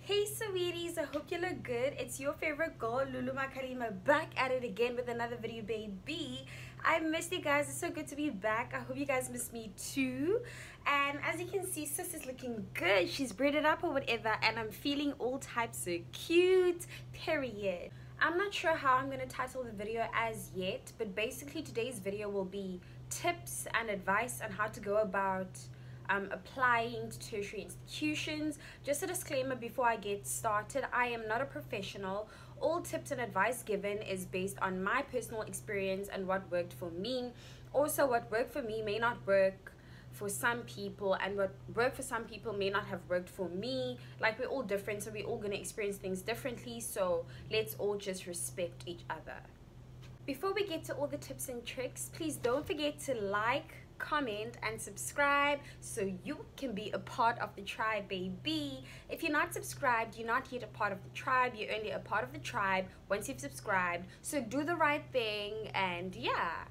Hey sweeties, I hope you look good. It's your favorite girl, Lulu Makhalima, back at it again with another video, baby. I missed you guys. It's so good to be back. I hope you guys missed me too. And as you can see, sis is looking good. She's braided up or whatever, and I'm feeling all types of cute, period. I'm not sure how I'm going to title the video as yet, but basically today's video will be tips and advice on how to go about applying to tertiary institutions. Just a disclaimer before I get started, I am not a professional. All tips and advice given is based on my personal experience and what worked for me. Also, what worked for me may not work for some people, and what worked for some people may not have worked for me. Like, we're all different, so we're all going to experience things differently, so let's all just respect each other. Before we get to all the tips and tricks, please don't forget to like, comment and subscribe so you can be a part of the tribe, baby. If you're not subscribed, you're not yet a part of the tribe. You're only a part of the tribe once you've subscribed, so do the right thing. And yeah,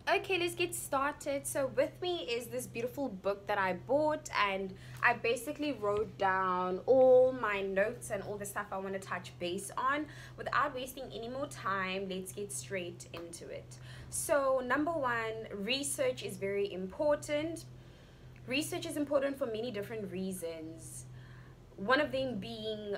okay, let's get started. So with me is this beautiful book that I bought, and I basically wrote down all my notes and all the stuff I want to touch base on. Without wasting any more time, let's get straight into it. So number one, research is very important. Research is important for many different reasons. One of them being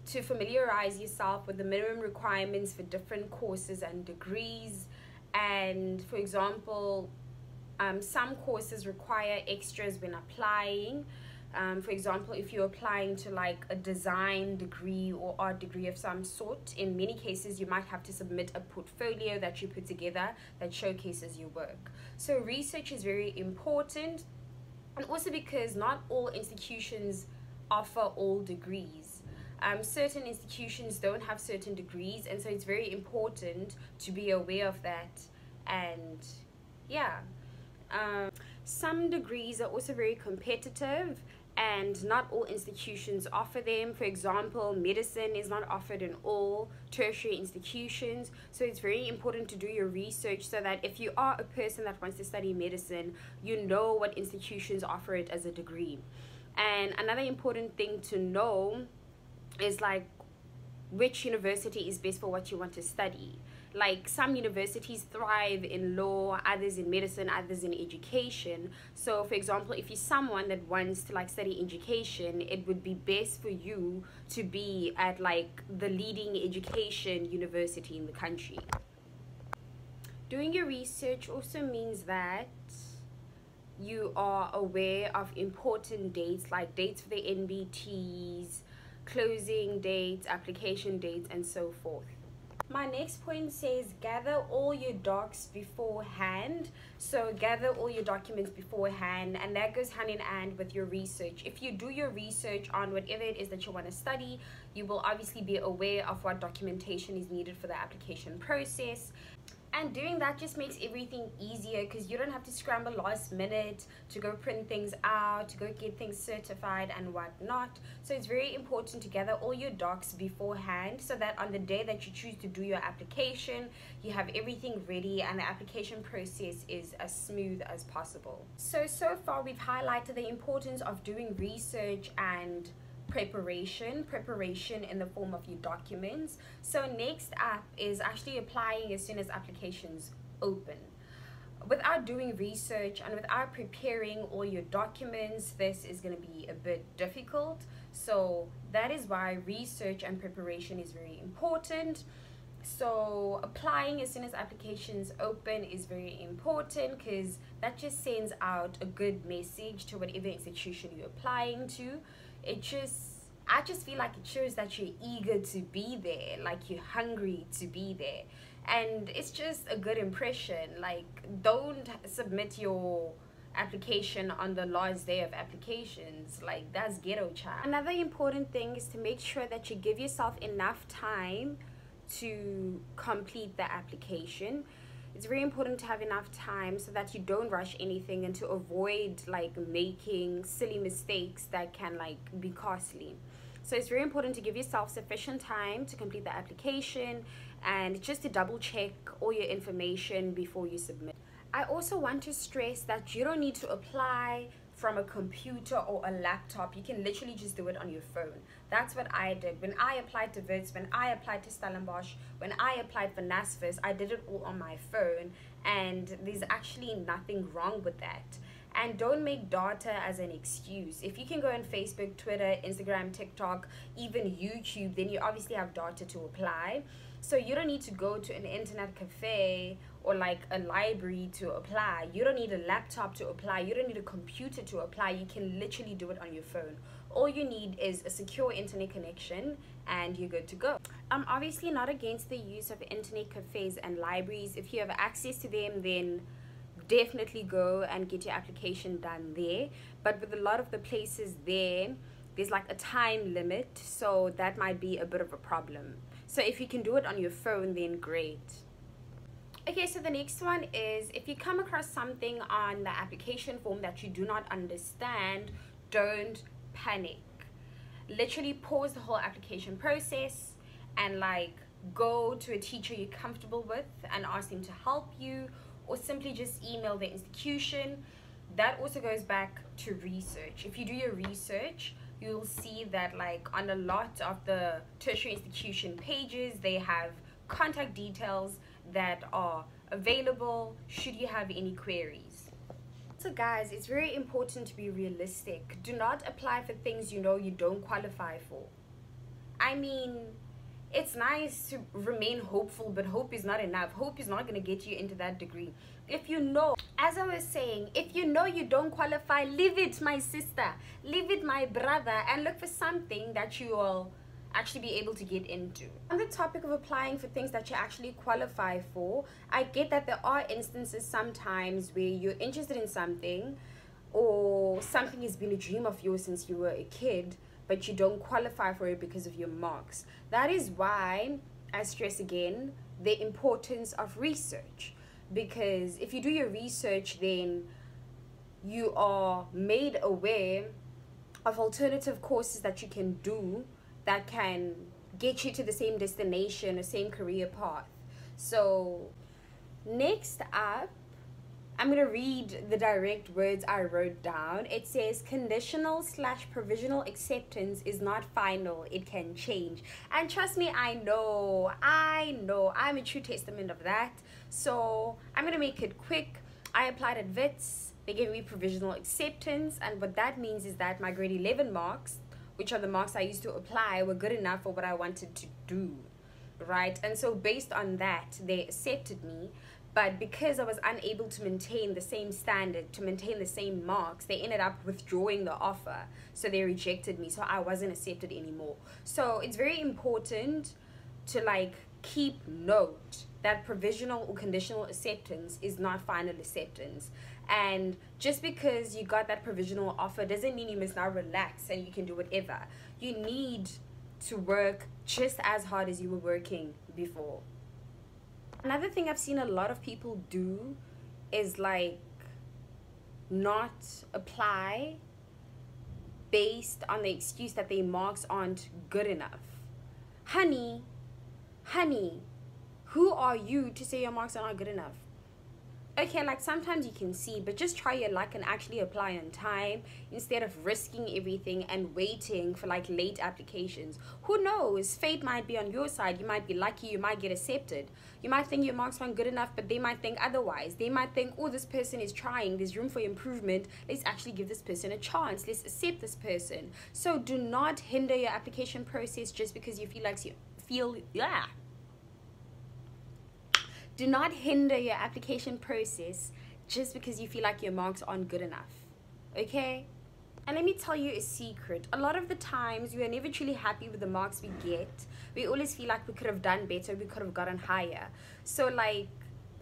to familiarize yourself with the minimum requirements for different courses and degrees. And for example, some courses require extras when applying. For example, if you're applying to like a design degree or art degree of some sort, in many cases you might have to submit a portfolio that you put together that showcases your work. So research is very important, and also because not all institutions offer all degrees. Certain institutions don't have certain degrees, and so it's very important to be aware of that. And yeah, some degrees are also very competitive, and not all institutions offer them. For example, medicine is not offered in all tertiary institutions, so it's very important to do your research so that if you are a person that wants to study medicine, you know what institutions offer it as a degree. And another important thing to know is like which university is best for what you want to study. Like, some universities thrive in law, others in medicine, others in education. So for example, if you're someone that wants to like study education, it would be best for you to be at like the leading education university in the country. Doing your research also means that you are aware of important dates, like dates for the NBTs, closing dates, application dates, and so forth. My next point says gather all your docs beforehand. So gather all your documents beforehand, and that goes hand in hand with your research. If you do your research on whatever it is that you want to study, you will obviously be aware of what documentation is needed for the application process. And doing that just makes everything easier, because you don't have to scramble last minute to go print things out, to go get things certified and whatnot. So it's very important to gather all your docs beforehand, so that on the day that you choose to do your application, you have everything ready and the application process is as smooth as possible. So far we've highlighted the importance of doing research and preparation in the form of your documents. So next up is actually applying as soon as applications open. Without doing research and without preparing all your documents, this is going to be a bit difficult. So that is why research and preparation is very important. So applying as soon as applications open is very important, because that just sends out a good message to whatever institution you're applying to. I just feel like it shows that you're eager to be there, like you're hungry to be there, and it's just a good impression. Like, don't submit your application on the last day of applications. Like, that's ghetto, child. Another important thing is to make sure that you give yourself enough time to complete the application. It's very important to have enough time so that you don't rush anything, and to avoid like making silly mistakes that can like be costly. So it's very important to give yourself sufficient time to complete the application, and just to double check all your information before you submit. I also want to stress that you don't need to apply from a computer or a laptop. You can literally just do it on your phone. That's what I did when I applied to Wits, when I applied to Stellenbosch, when I applied for NASFIS. I did it all on my phone, and there's actually nothing wrong with that. And don't make data as an excuse. If you can go on Facebook, Twitter, Instagram, TikTok, even YouTube, then you obviously have data to apply. So you don't need to go to an internet cafe or like a library to apply. You don't need a laptop to apply. You don't need a computer to apply. You can literally do it on your phone. All you need is a secure internet connection and you're good to go. I'm obviously not against the use of internet cafes and libraries. If you have access to them, then definitely go and get your application done there. But with a lot of the places there's like a time limit, so that might be a bit of a problem. So if you can do it on your phone, then great. Okay, so the next one is, if you come across something on the application form that you do not understand, don't panic. Literally pause the whole application process and like go to a teacher you're comfortable with and ask them to help you, or simply just email the institution. That also goes back to research. If you do your research, you'll see that like on a lot of the tertiary institution pages, they have contact details that are available should you have any queries. So guys, it's very important to be realistic. Do not apply for things you know you don't qualify for. I mean, it's nice to remain hopeful, but hope is not enough. Hope is not going to get you into that degree. If you know, as I was saying, if you know you don't qualify, leave it, my sister. Leave it, my brother, and look for something that you will actually be able to get into. On the topic of applying for things that you actually qualify for, I get that there are instances sometimes where you're interested in something, or something has been a dream of yours since you were a kid, but you don't qualify for it because of your marks. That is why I stress again the importance of research, because if you do your research, then you are made aware of alternative courses that you can do that can get you to the same destination, the same career path. So next up, I'm going to read the direct words I wrote down. It says, conditional/provisional acceptance is not final. It can change. And trust me, I know. I'm a true testament of that. So I'm going to make it quick. I applied at Wits. They gave me provisional acceptance. And what that means is that my grade 11 marks, which are the marks I used to apply, were good enough for what I wanted to do. Right? And so based on that, they accepted me. But because I was unable to maintain the same standard, to maintain the same marks, they ended up withdrawing the offer. So they rejected me. So I wasn't accepted anymore. So it's very important to like keep note that provisional or conditional acceptance is not final acceptance. And just because you got that provisional offer doesn't mean you must now relax and you can do whatever. You need to work just as hard as you were working before. Another thing I've seen a lot of people do is like not apply based on the excuse that their marks aren't good enough. Honey, who are you to say your marks are not good enough? Okay, like sometimes you can see, but just try your luck and actually apply on time instead of risking everything and waiting for like late applications. Who knows? Fate might be on your side. You might be lucky. You might get accepted. You might think your marks aren't good enough, but they might think otherwise. They might think, oh, this person is trying. There's room for improvement. Let's actually give this person a chance. Let's accept this person. So do not hinder your application process just because you Do not hinder your application process just because you feel like your marks aren't good enough, okay? And let me tell you a secret. A lot of the times, we are never truly happy with the marks we get. We always feel like we could have done better, we could have gotten higher. So, like,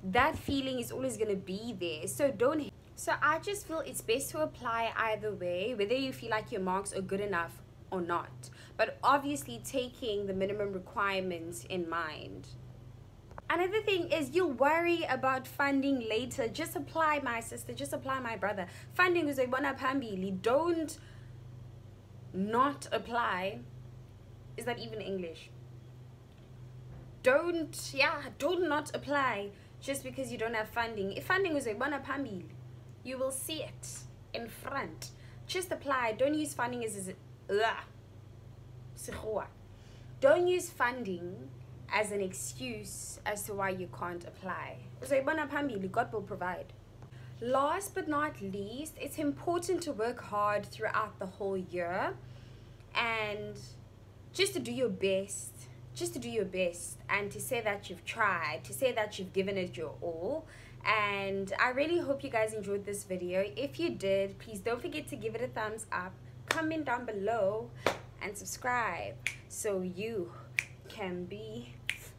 that feeling is always going to be there. So I just feel it's best to apply either way, whether you feel like your marks are good enough or not. But obviously, taking the minimum requirements in mind. Another thing is, you'll worry about funding later. Just apply, my sister. Just apply, my brother. Funding is a phambili. Don't not apply. Is that even English? Don't not apply just because you don't have funding. If funding is a phambili, you will see it in front. Just apply. Don't use funding as don't use funding as an excuse as to why you can't apply. So God will provide. Last but not least, it's important to work hard throughout the whole year and just to do your best. Just to do your best and to say that you've tried, to say that you've given it your all. And I really hope you guys enjoyed this video. If you did, please don't forget to give it a thumbs up, comment down below, and subscribe so you can be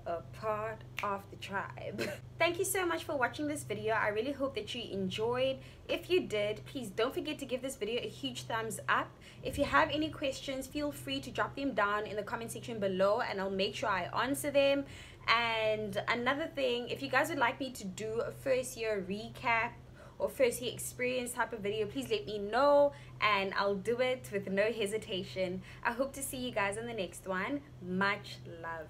a part of the tribe. Thank you so much for watching this video. I really hope that you enjoyed. If you did, please don't forget to give this video a huge thumbs up. If you have any questions, feel free to drop them down in the comment section below and I'll make sure I answer them. And another thing, if you guys would like me to do a first year recap or first year experience type of video, please let me know and I'll do it with no hesitation. I hope to see you guys in the next one. Much love.